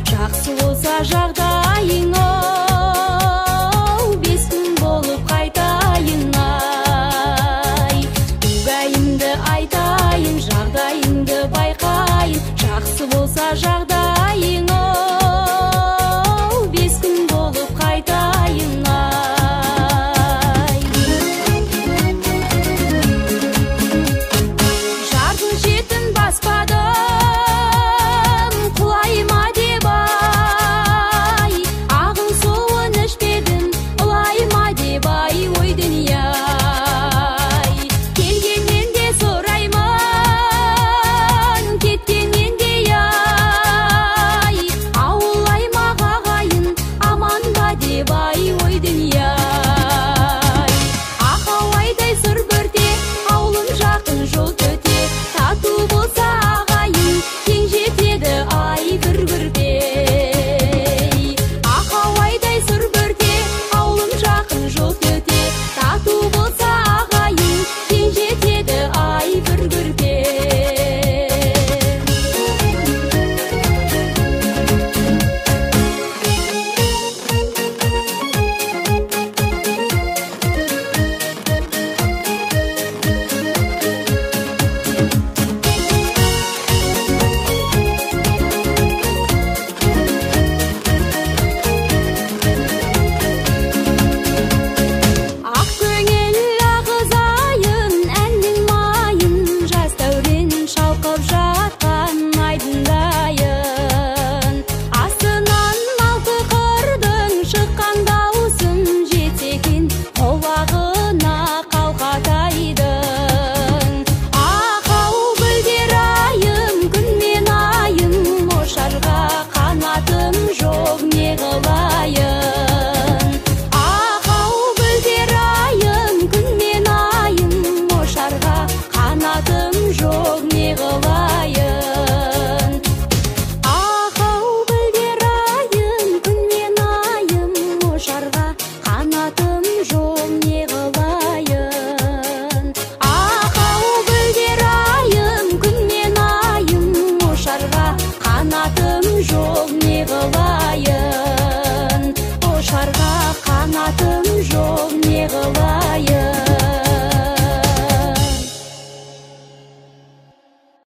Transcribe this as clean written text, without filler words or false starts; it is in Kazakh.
Жақсы болса жағдайың, оу, бес күн болып қайтайын, ай. Угайымды айтайын, жағдайыңды байқайын. Жақсы болса жағдайың, оу, бес күн болып қайтайын, ай. Жардың шетін баспадым, құлайма деп ай. Ағын суын ішпедім, ұлайма деп ай, ой дүние-ай. Келгеннен де сұраймын, кеткеннен де ай. Ауыл аймақ ағайын, аман ба деп ай.